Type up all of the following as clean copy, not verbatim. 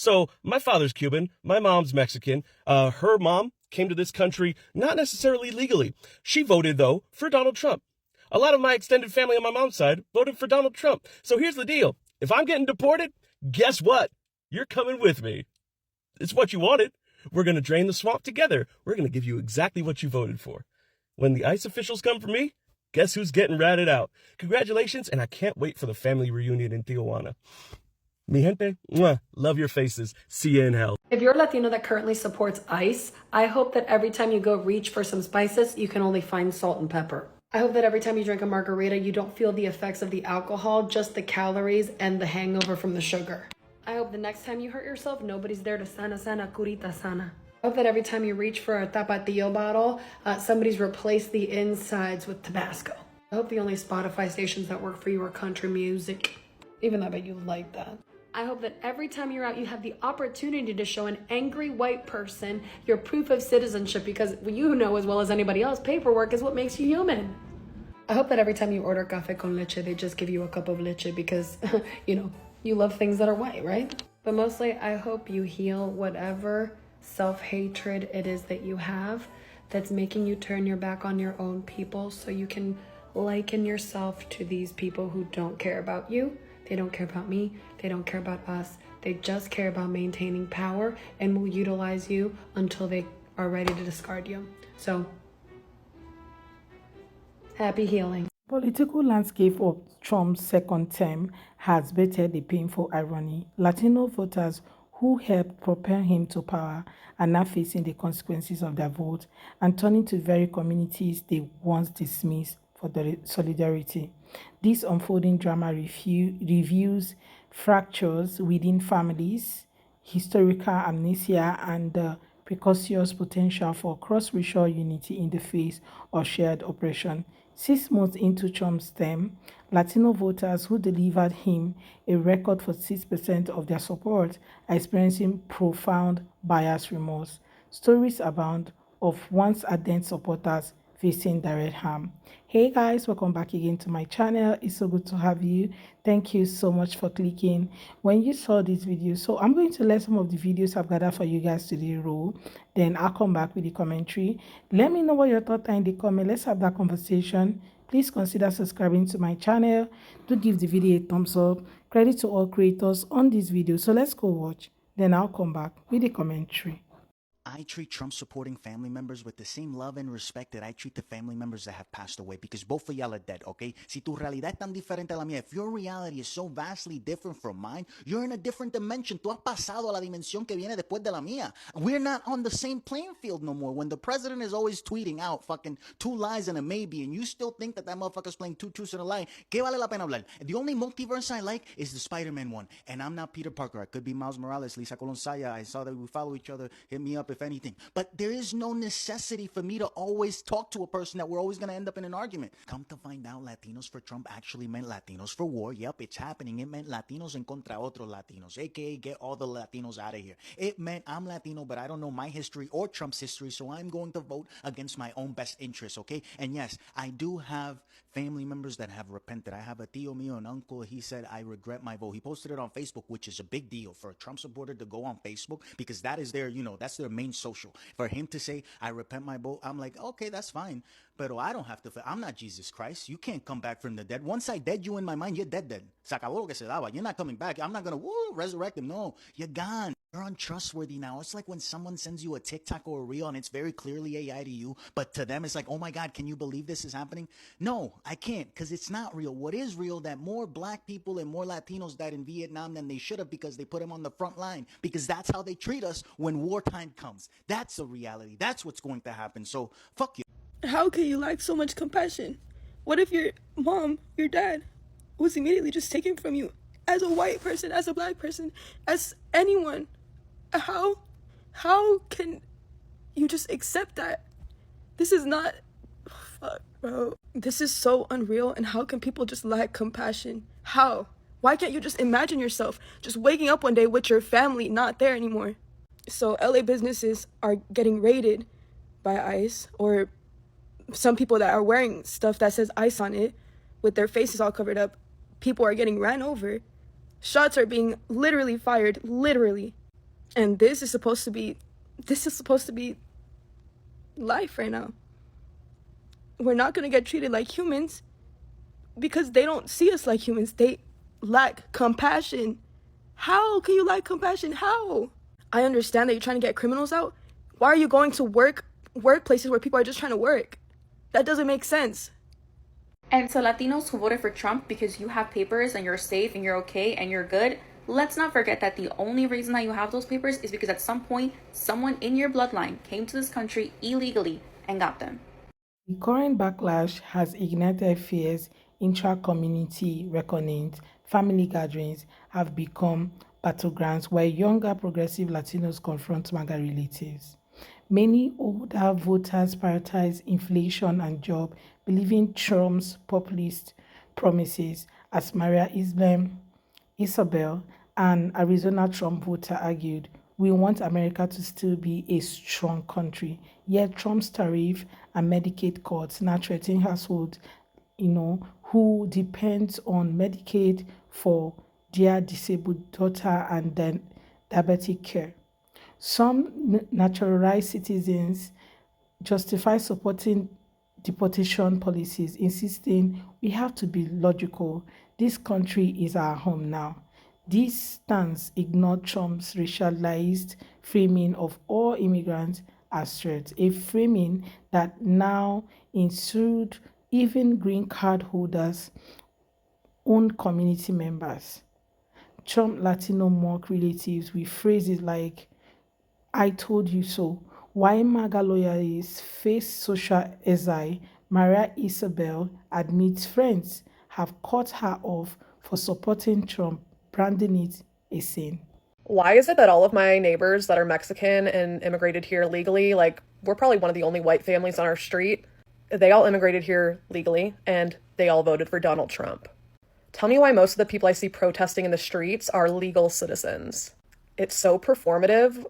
So my father's Cuban, my mom's Mexican. Her mom came to this country not necessarily legally. She voted, though, for Donald Trump. A lot of my extended family on my mom's side voted for Donald Trump. So here's the deal. If I'm getting deported, guess what? You're coming with me. It's what you wanted. We're going to drain the swamp together. We're going to give you exactly what you voted for. When the ICE officials come for me, guess who's getting ratted out? Congratulations, and I can't wait for the family reunion in Tijuana. Mi gente, mwah, love your faces. See you in hell. If you're a Latino that currently supports ICE, I hope that every time you go reach for some spices, you can only find salt and pepper. I hope that every time you drink a margarita, you don't feel the effects of the alcohol, just the calories and the hangover from the sugar. I hope the next time you hurt yourself, nobody's there to sana curita sana. I hope that every time you reach for a Tapatio bottle, somebody's replaced the insides with Tabasco. I hope the only Spotify stations that work for you are country music. Even though I bet you like that. I hope that every time you're out, you have the opportunity to show an angry white person your proof of citizenship, because you know as well as anybody else, paperwork is what makes you human. I hope that every time you order café con leche, they just give you a cup of leche because, you love things that are white, right? But mostly, I hope you heal whatever self-hatred it is that you have that's making you turn your back on your own people, so you can liken yourself to these people who don't care about you. They don't care about me. They don't care about us. They just care about maintaining power and will utilize you until they are ready to discard you. So, happy healing. Political landscape of Trump's second term has bettered the painful irony. Latino voters who helped propel him to power are now facing the consequences of their vote and turning to very communities they once dismissed for the solidarity. This unfolding drama reviews fractures within families, historical amnesia, and the precocious potential for cross-racial unity in the face of shared oppression. 6 months into Trump's term, Latino voters who delivered him a record 46% of their support are experiencing profound bias remorse. Stories abound of once ardent supporters facing direct harm. Hey guys, welcome back again to my channel. It's so good to have you. Thank you so much for clicking when you saw this video. So I'm going to let some of the videos I've gathered for you guys today roll, then I'll come back with the commentary. Let me know what your thoughts are in the comment. Let's have that conversation. Please consider subscribing to my channel. Do give the video a thumbs up. Credit to all creators on this video. So let's go watch, then I'll come back with the commentary. I treat Trump-supporting family members with the same love and respect that I treat the family members that have passed away, because both of y'all are dead, okay? Si tu realidad es tan diferente a la mía, if your reality is so vastly different from mine, you're in a different dimension. Tú has pasado a la dimensión que viene después de la mía. We're not on the same playing field no more. When the president is always tweeting out fucking 2 lies and a maybe, and you still think that motherfucker's playing 2 truths and a lie, ¿qué vale la pena hablar? The only multiverse I like is the Spider-Man one, and I'm not Peter Parker. I could be Miles Morales, Lisa Colonsaya. I saw that we follow each other. Hit me up if anything. But there is no necessity for me to always talk to a person that we're always going to end up in an argument. Come to find out, Latinos for Trump actually meant Latinos for war. Yep, it's happening. It meant Latinos en contra otros Latinos, aka get all the Latinos out of here. It meant I'm Latino, but I don't know my history or Trump's history, so I'm going to vote against my own best interests, okay? And yes, I do have family members that have repented. I have a tío mío, an uncle. He said, I regret my vote. He posted it on Facebook, which is a big deal for a Trump supporter to go on Facebook, because that is their, that's their main social. For him to say, I repent my vote, I'm like, okay, that's fine. But I don't have to. I'm not Jesus Christ. You can't come back from the dead. Once I dead you in my mind, you're dead. Se acabó lo que se daba. You're not coming back. I'm not going to resurrect him. No, you're gone. You're untrustworthy now. It's like when someone sends you a TikTok or a reel and it's very clearly AI to you, but to them it's like, oh my God, can you believe this is happening? No, I can't, because it's not real. What is real, that more black people and more Latinos died in Vietnam than they should have, because they put them on the front line, because that's how they treat us when wartime comes. That's a reality. That's what's going to happen. So fuck you. How can you lack so much compassion? What if your mom, your dad, was immediately just taken from you as a white person, as a black person, as anyone? How can you just accept that? This is not, fuck, bro. This is so unreal, and how can people just lack compassion? How? Why can't you just imagine yourself just waking up one day with your family not there anymore? So LA businesses are getting raided by ICE, or some people that are wearing stuff that says ICE on it with their faces all covered up. People are getting ran over. Shots are being literally fired, literally. And this is supposed to be life right now. We're not going to get treated like humans because they don't see us like humans. They lack compassion. How can you lack compassion? How? I understand that you're trying to get criminals out. Why are you going to workplaces where people are just trying to work? That doesn't make sense. And to Latinos who voted for Trump because you have papers and you're safe and you're okay and you're good, let's not forget that the only reason that you have those papers is because at some point, someone in your bloodline came to this country illegally and got them. The current backlash has ignited fears, intra-community reckonings, family gatherings have become battlegrounds where younger progressive Latinos confront MAGA relatives. Many older voters prioritize inflation and job, believing Trump's populist promises, as Maria Isabel, an Arizona Trump voter, argued. We want America to still be a strong country. Yet Trump's tariff and Medicaid cuts now threaten households, who depend on Medicaid for their disabled daughter and then diabetic care. Some naturalized citizens justify supporting deportation policies, insisting we have to be logical. This country is our home now. This stance ignored Trump's racialized framing of all immigrants as threats, a framing that now includes even green card holders, own community members. Trump Latino mock relatives with phrases like, I told you so. Why MAGA loyalists face social exile, Maria Isabel admits friends have cut her off for supporting Trump, branding it a sin. Why is it that all of my neighbors that are Mexican and immigrated here legally, like we're probably one of the only white families on our street, they all immigrated here legally and they all voted for Donald Trump? Tell me why most of the people I see protesting in the streets are legal citizens. It's so performative.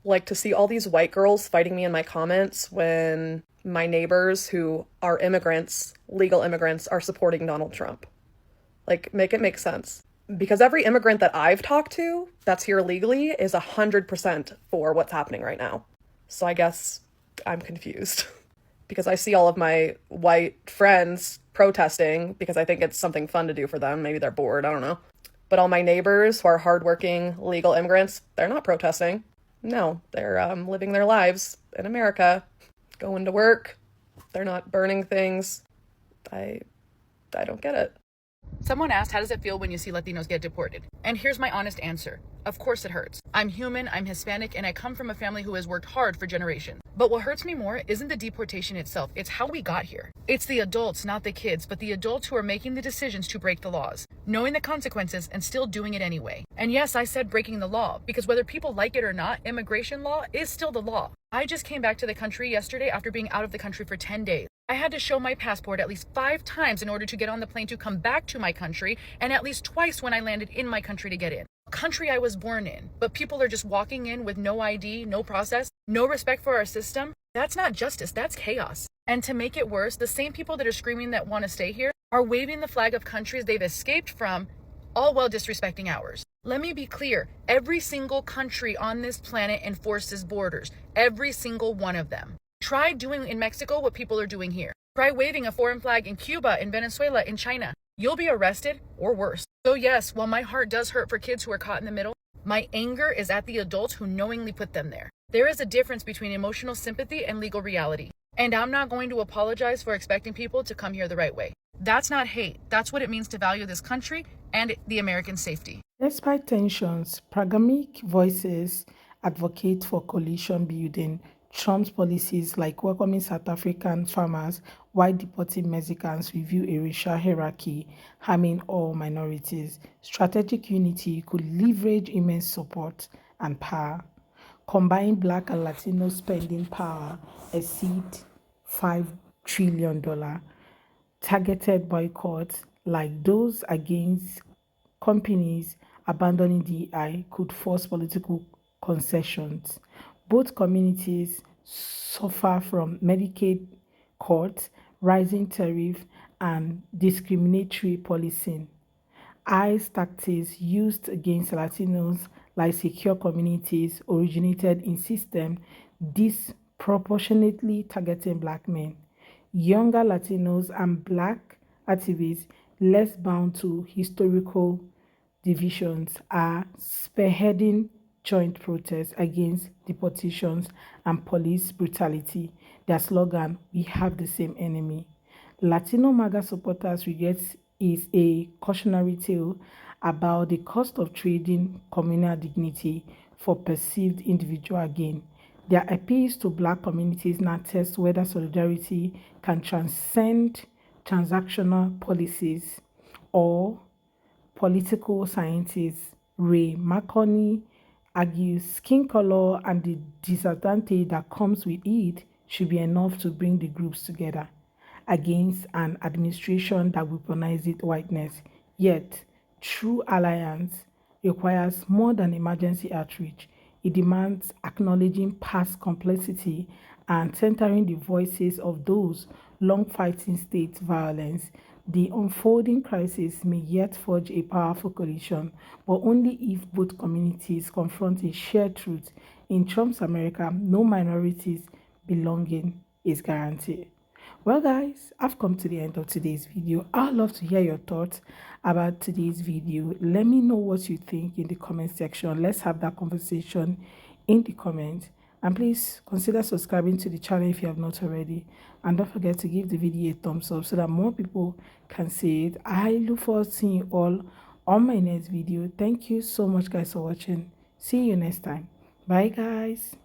Like to see all these white girls fighting me in my comments when my neighbors who are immigrants, legal immigrants, are supporting Donald Trump. Like, make it make sense. Because every immigrant that I've talked to that's here legally is 100% for what's happening right now. So I guess I'm confused. Because I see all of my white friends protesting because I think it's something fun to do for them. Maybe they're bored, I don't know. But all my neighbors who are hardworking legal immigrants, they're not protesting. No, they're living their lives in America, going to work. They're not burning things. I don't get it. Someone asked, how does it feel when you see Latinos get deported? And here's my honest answer. Of course it hurts. I'm human, I'm Hispanic, and I come from a family who has worked hard for generations. But what hurts me more isn't the deportation itself, it's how we got here. It's the adults, not the kids, but the adults who are making the decisions to break the laws, knowing the consequences and still doing it anyway. And yes, I said breaking the law, because whether people like it or not, immigration law is still the law. I just came back to the country yesterday after being out of the country for 10 days. I had to show my passport at least 5 times in order to get on the plane to come back to my country, and at least twice when I landed in my country to get in. Country I was born in, but people are just walking in with no ID, no process, no respect for our system. That's not justice, that's chaos. And to make it worse, the same people that are screaming that want to stay here are waving the flag of countries they've escaped from, all while disrespecting ours. Let me be clear, every single country on this planet enforces borders, every single one of them. Try doing in Mexico what people are doing here. Try waving a foreign flag in Cuba, in Venezuela, in China. You'll be arrested or worse. So yes, while my heart does hurt for kids who are caught in the middle, my anger is at the adults who knowingly put them there. There is a difference between emotional sympathy and legal reality. And I'm not going to apologize for expecting people to come here the right way. That's not hate. That's what it means to value this country and the American safety. Despite tensions, pragmatic voices advocate for coalition building. Trump's policies like welcoming South African farmers while deporting Mexicans reveal a racial hierarchy, harming all minorities. Strategic unity could leverage immense support and power. Combined Black and Latino spending power exceed $5 trillion. Targeted boycotts like those against companies abandoning DEI could force political concessions. Both communities suffer from Medicaid cuts, rising tariff, and discriminatory policing. ICE tactics used against Latinos like secure communities, originated in systems disproportionately targeting Black men. Younger Latinos and Black activists, less bound to historical divisions, are spearheading joint protests against deportations and police brutality. Their slogan, "We have the same enemy." Latino MAGA supporters regret is a cautionary tale about the cost of trading communal dignity for perceived individual gain. Their appeals to Black communities now test whether solidarity can transcend transactional policies or political scientist Ray McConney argues skin color and the disadvantage that comes with it should be enough to bring the groups together against an administration that weaponizes whiteness. Yet, true alliance requires more than emergency outreach. It demands acknowledging past complexity and centering the voices of those long fighting state violence. The unfolding crisis may yet forge a powerful coalition, but only if both communities confront a shared truth. In Trump's America, no minorities belonging is guaranteed. Well, guys, I've come to the end of today's video. I'd love to hear your thoughts about today's video. Let me know what you think in the comment section. Let's have that conversation in the comments. And please consider subscribing to the channel if you have not already. And don't forget to give the video a thumbs up so that more people can see it. I look forward to seeing you all on my next video. Thank you so much, guys, for watching. See you next time. Bye, guys.